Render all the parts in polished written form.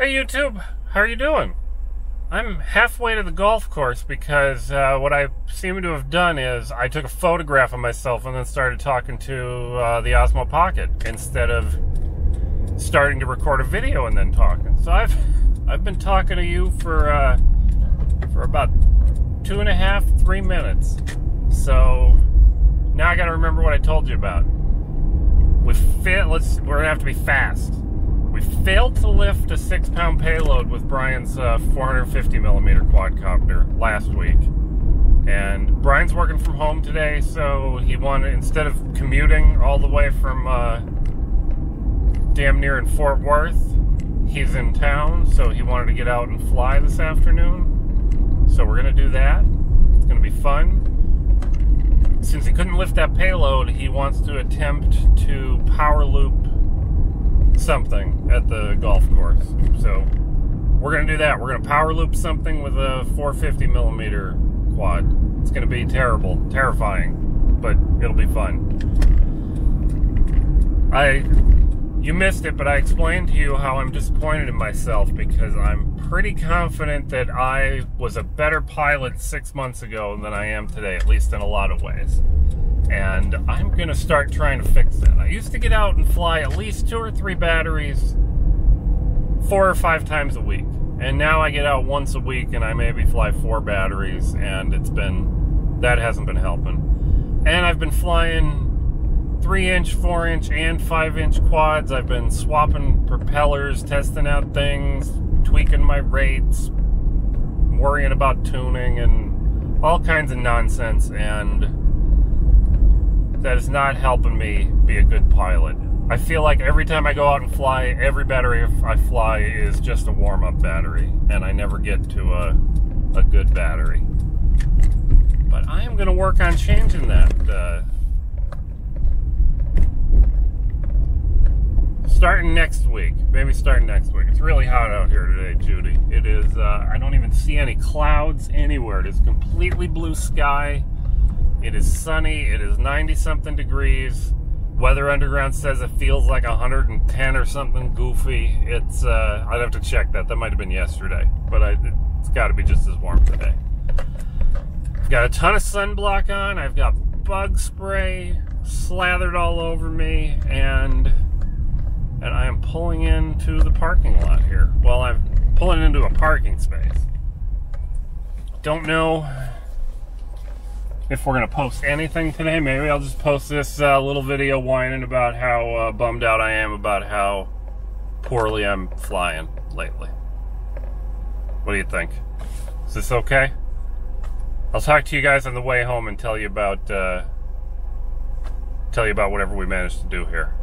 Hey YouTube, how are you doing? I'm halfway to the golf course because what I seem to have done is I took a photograph of myself and then started talking to the Osmo Pocket instead of starting to record a video and then talking. So I've been talking to you for about 2.5, 3 minutes. So now I got to remember what I told you about. We're gonna have to be fast. We failed to lift a 6-pound payload with Brian's 450mm quadcopter last week. And Brian's working from home today, so he wanted, instead of commuting all the way from damn near in Fort Worth, he's in town, so he wanted to get out and fly this afternoon. So we're gonna do that. It's gonna be fun. Since he couldn't lift that payload, he wants to attempt to power loop something at the golf course. So we're gonna do that. We're gonna power loop something with a 450mm quad. It's gonna be terrifying, but it'll be fun. You missed it, but I explained to you how I'm disappointed in myself because I'm pretty confident that I was a better pilot 6 months ago than I am today, at least in a lot of ways. And I'm going to start trying to fix that. I used to get out and fly at least 2 or 3 batteries 4 or 5 times a week. And now I get out once a week and I maybe fly 4 batteries, and that hasn't been helping. And I've been flying 3-inch, 4-inch, and 5-inch quads. I've been swapping propellers, testing out things, tweaking my rates, worrying about tuning, and all kinds of nonsense, and that is not helping me be a good pilot. I feel like every time I go out and fly, every battery I fly is just a warm-up battery, and I never get to a good battery. But I am going to work on changing that. Starting next week. Maybe starting next week. It's really hot out here today, Judy. It is, I don't even see any clouds anywhere. It is completely blue sky. It is sunny. It is 90-something degrees. Weather Underground says it feels like 110 or something goofy. It's, I'd have to check that. That might have been yesterday. But it's got to be just as warm today. I've got a ton of sunblock on. I've got bug spray slathered all over me. And I am pulling into the parking lot here. Well, I'm pulling into a parking space. Don't know if we're going to post anything today. Maybe I'll just post this little video whining about how bummed out I am about how poorly I'm flying lately. What do you think? Is this okay? I'll talk to you guys on the way home and tell you about whatever we managed to do here.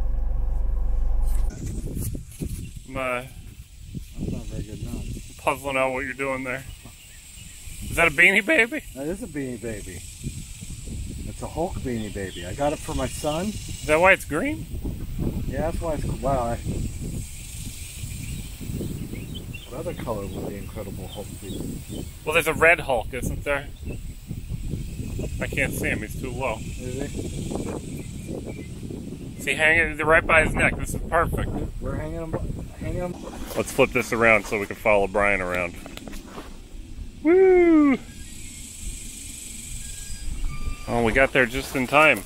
I'm not very good now. Puzzling out what you're doing there. Is that a Beanie Baby? That is a Beanie Baby. It's a Hulk Beanie Baby. I got it for my son. Is that why it's green? Yeah, that's why it's... Wow. What other color would the Incredible Hulk be? Well, there's a red Hulk, isn't there? I can't see him. He's too low. Is he? See, hanging right by his neck. This is perfect. We're hanging him. Let's flip this around so we can follow Brian around. Woo! Oh, we got there just in time.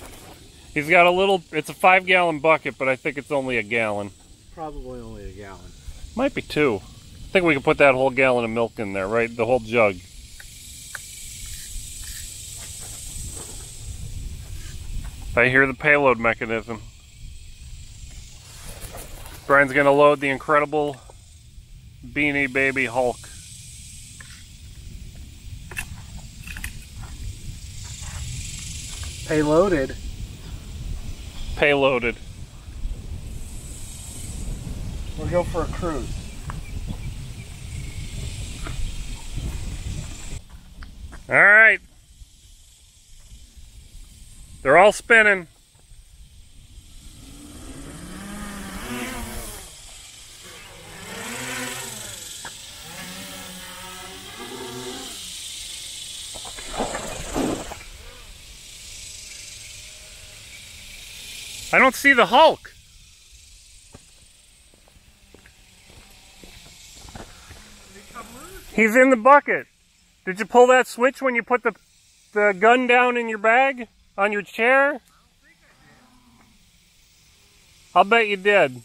He's got a little, it's a 5-gallon bucket, but I think it's only a gallon. Probably only a gallon. Might be 2. I think we can put that whole gallon of milk in there, right? The whole jug. I hear the payload mechanism. Brian's gonna load the Incredible Beanie Baby Hulk. Payloaded. Payloaded. We'll go for a cruise. All right. They're all spinning. I don't see the Hulk. He's in the bucket. Did you pull that switch when you put the gun down in your bag? On your chair? I don't think I did. I'll bet you did.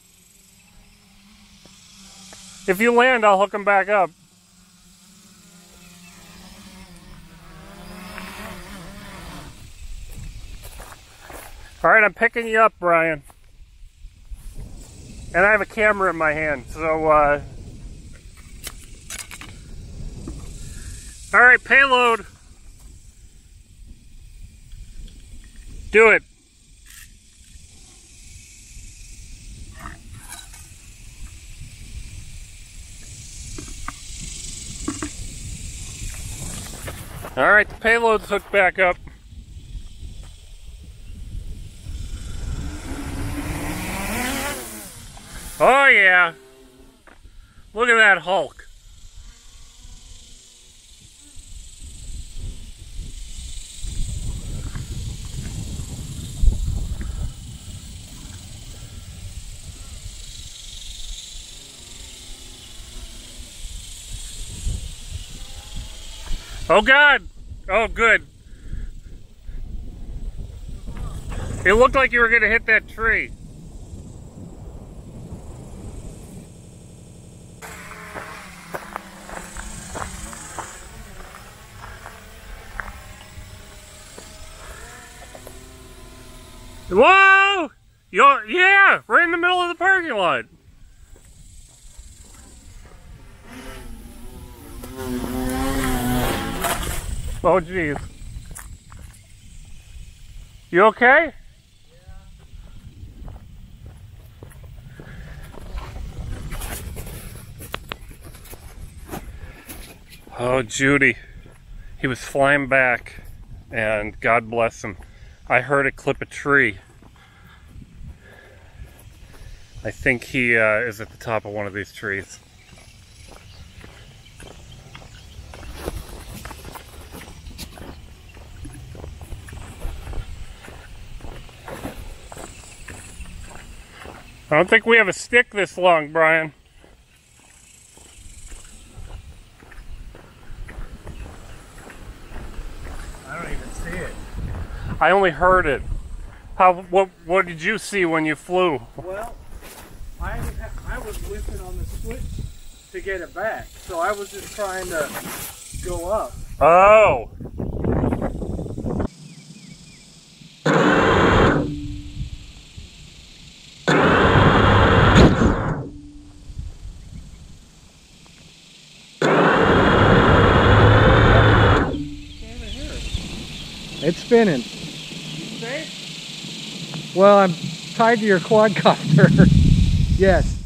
If you land, I'll hook him back up. Alright, I'm picking you up, Brian. And I have a camera in my hand, so, Alright, payload. Do it. Alright, the payload's hooked back up. Oh yeah! Look at that Hulk. Oh God! Oh good. It looked like you were gonna hit that tree. Whoa! Yeah! Right in the middle of the parking lot. Oh geez. You okay? Yeah. Oh Judy. He was flying back and God bless him. I heard it clip a tree. I think he is at the top of one of these trees. I don't think we have a stick this long, Brian. I don't even see it. I only heard it. What did you see when you flew? Well, I was lifting on the switch to get it back, so I was just trying to go up. Oh! It's spinning. You safe? Well, I'm tied to your quadcopter. Yes.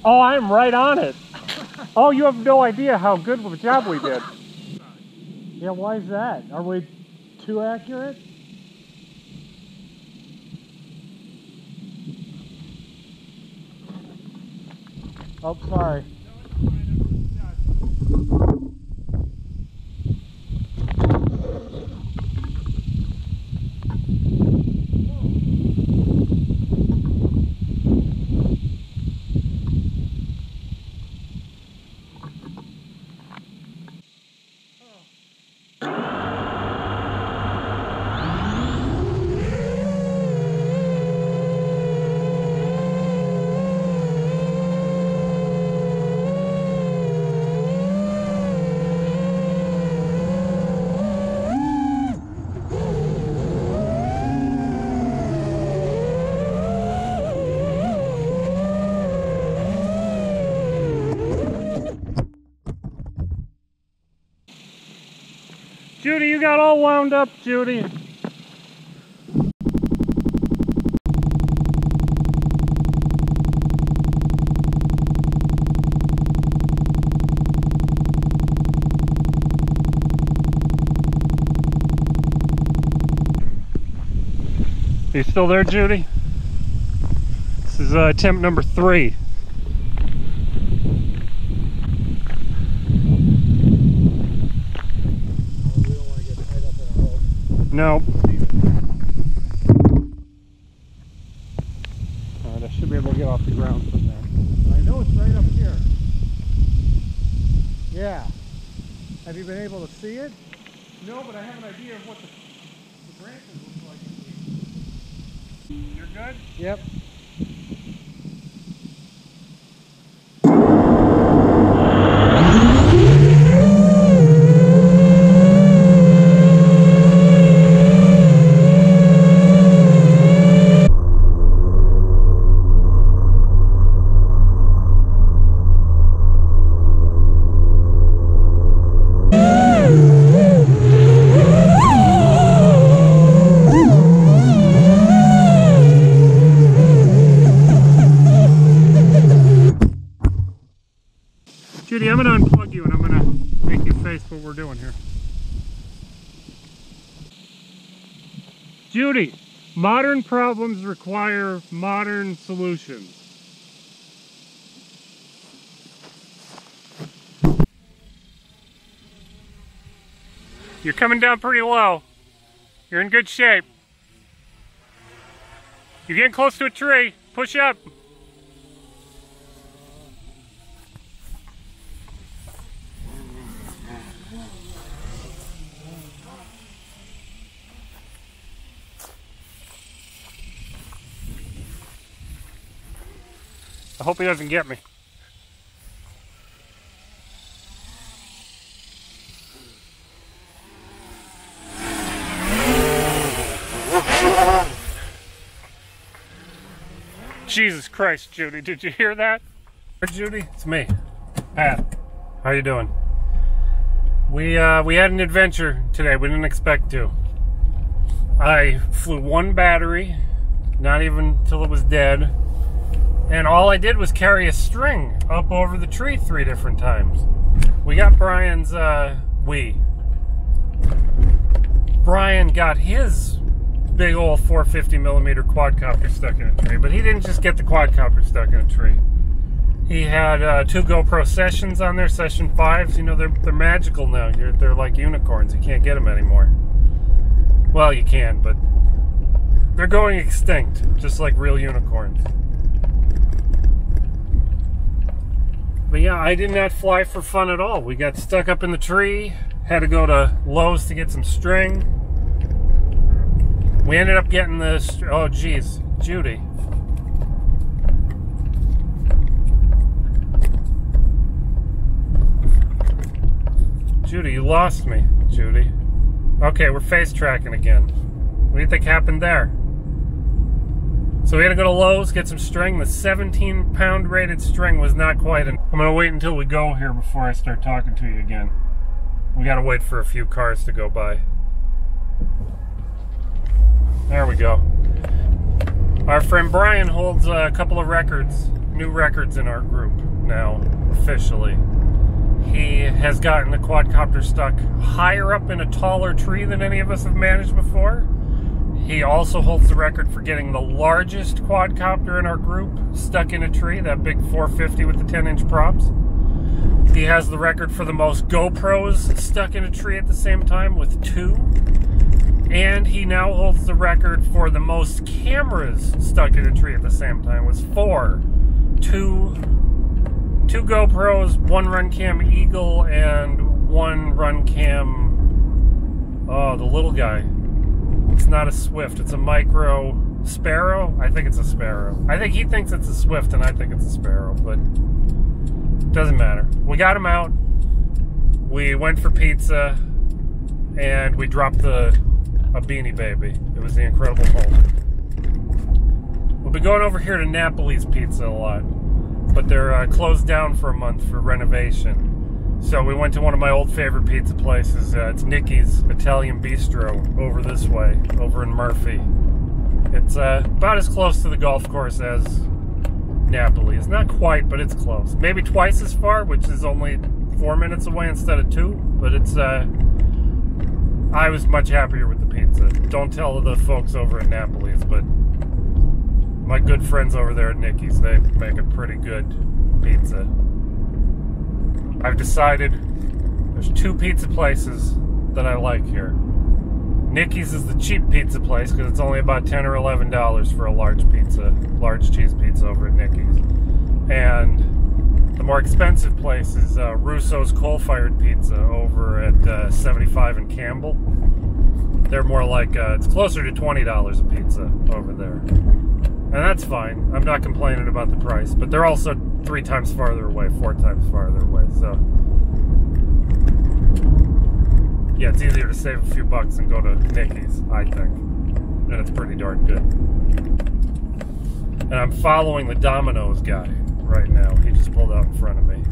Oh, I'm right on it. Oh, you have no idea how good of a job we did. Yeah, why is that? Are we too accurate? Oh, sorry. Judy, you got all wound up, Judy. Are you still there, Judy? This is attempt number 3. We don't want to get tied up in a rope. No. Alright, I should be able to get off the ground from there. I know it's right up here. Yeah. Have you been able to see it? No, but I have an idea of what the branches look like. You're good? Yep. Judy, I'm going to unplug you and I'm going to make you face what we're doing here. Judy, modern problems require modern solutions. You're coming down pretty low. You're in good shape. You're getting close to a tree. Push up. I hope he doesn't get me. Jesus Christ, Judy, did you hear that? Judy, it's me, Pat. How you doing? We had an adventure today. We didn't expect to. I flew one battery, not even till it was dead. And all I did was carry a string up over the tree 3 different times. We got Brian's, Brian got his big old 450mm quadcopter stuck in a tree, but he didn't just get the quadcopter stuck in a tree. He had 2 GoPro Sessions on there, Session 5s. You know, they're magical now. They're like unicorns. You can't get them anymore. Well, you can, but they're going extinct, just like real unicorns. But yeah, I did not fly for fun at all. We got stuck up in the tree, had to go to Lowe's to get some string. We ended up getting this, oh geez, Judy. Judy, you lost me, Judy. Okay, we're face tracking again. What do you think happened there? So we had to go to Lowe's, get some string. The 17-pound rated string was not quite enough. I'm gonna wait until we go here before I start talking to you again. We gotta wait for a few cars to go by. There we go. Our friend Brian holds a couple of records, new records in our group now, officially. He has gotten the quadcopter stuck higher up in a taller tree than any of us have managed before. He also holds the record for getting the largest quadcopter in our group stuck in a tree, that big 450 with the 10-inch props. He has the record for the most GoPros stuck in a tree at the same time with 2. And he now holds the record for the most cameras stuck in a tree at the same time with 4. 2 GoPros, 1 Runcam Eagle, and 1 Runcam, oh, the little guy. It's not a Swift, it's a micro Sparrow. I think it's a Sparrow. I think he thinks it's a Swift and I think it's a Sparrow, but it doesn't matter. We got him out, we went for pizza, and we dropped a Beanie Baby. It was the Incredible Hulk. We'll be going over here to Napoli's Pizza a lot, but they're closed down for a month for renovation. So we went to one of my old favorite pizza places. It's Nicky's Italian Bistro over this way, over in Murphy. It's about as close to the golf course as Napoli. It's not quite, but it's close. Maybe twice as far, which is only 4 minutes away instead of 2. But it's I was much happier with the pizza. Don't tell the folks over at Napoli's, but my good friends over there at Nicky's, they make a pretty good pizza. I've decided there's 2 pizza places that I like here. Nicky's is the cheap pizza place because it's only about $10 or $11 for a large cheese pizza over at Nicky's. And the more expensive place is Russo's Coal-Fired Pizza over at 75 and Campbell. They're more like, it's closer to $20 a pizza over there. And that's fine. I'm not complaining about the price, but they're also 3 times farther away, 4 times farther away, so yeah, it's easier to save a few bucks and go to Nicky's, I think. And it's pretty darn good. And I'm following the Domino's guy right now. He just pulled out in front of me.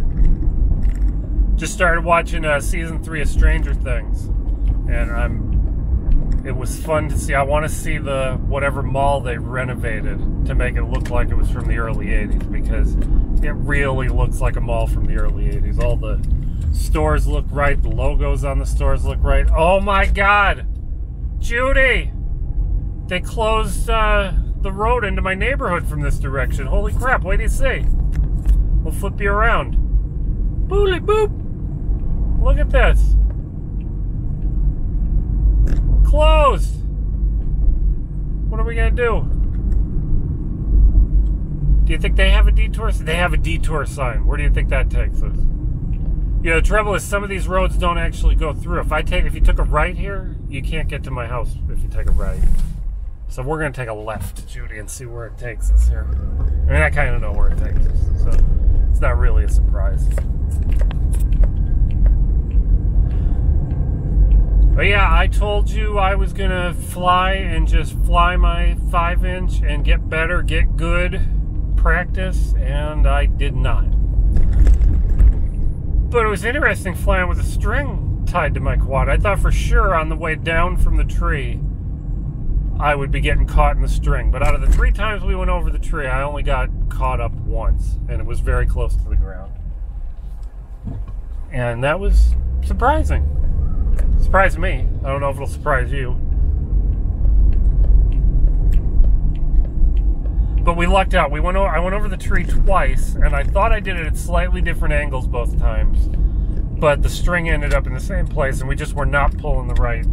Just started watching season 3 of Stranger Things, and it was fun to see. I want to see the whatever mall they renovated to make it look like it was from the early 80s, because it really looks like a mall from the early 80s. All the stores look right, the logos on the stores look right. Oh my God, Judy! They closed the road into my neighborhood from this direction. Holy crap, wait till you see. We'll flip you around. Boodly boop! Look at this. Closed! What are we gonna do? Do you think they have a detour? They have a detour sign. Where do you think that takes us? Yeah, the trouble is some of these roads don't actually go through. If you took a right here, you can't get to my house if you take a right. So we're gonna take a left, Judy, and see where it takes us here. I mean, I kind of know where it takes us, so it's not really a surprise. But yeah, I told you I was gonna fly and just fly my 5-inch and get better, get good practice, and I did not. But it was interesting flying with a string tied to my quad. I thought for sure on the way down from the tree I would be getting caught in the string. But out of the 3 times we went over the tree, I only got caught up once. And it was very close to the ground. And that was surprising. Surprised me. I don't know if it'll surprise you. But we lucked out. I went over the tree twice, and I thought I did it at slightly different angles both times. But the string ended up in the same place, and we just were not pulling the right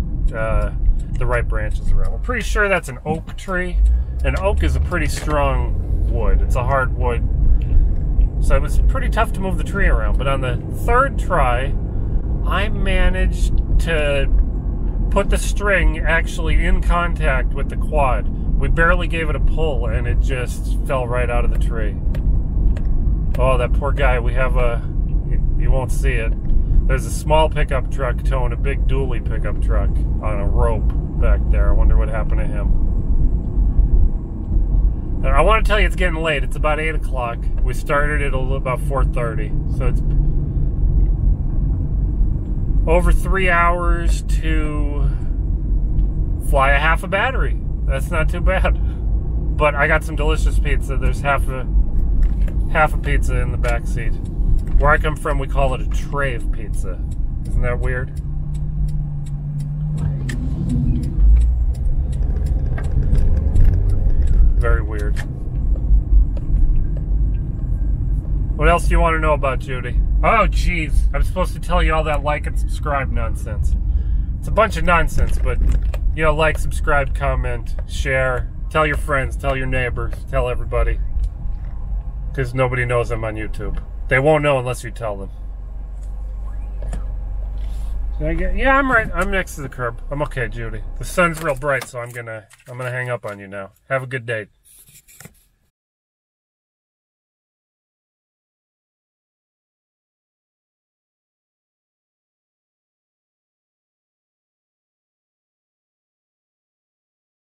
branches around. We're pretty sure that's an oak tree. And oak is a pretty strong wood. It's a hard wood. So it was pretty tough to move the tree around. But on the 3rd try, I managed to put the string actually in contact with the quad. We barely gave it a pull, and it just fell right out of the tree. Oh, that poor guy. We have you won't see it. There's a small pickup truck towing a big dually pickup truck on a rope back there. I wonder what happened to him. And I want to tell you it's getting late. It's about 8 o'clock. We started at about 4:30. So it's over 3 hours to fly a half a battery. That's not too bad. But I got some delicious pizza. There's half a pizza in the back seat. Where I come from, we call it a trave pizza. Isn't that weird? Very weird. What else do you want to know about Judy? Oh, jeez. I'm supposed to tell you all that like and subscribe nonsense. It's a bunch of nonsense, but, you know, like, subscribe, comment, share, tell your friends, tell your neighbors, tell everybody. Because nobody knows I'm on YouTube. They won't know unless you tell them. Yeah, I'm right. I'm next to the curb. I'm okay, Judy. The sun's real bright, so I'm gonna hang up on you now. Have a good day.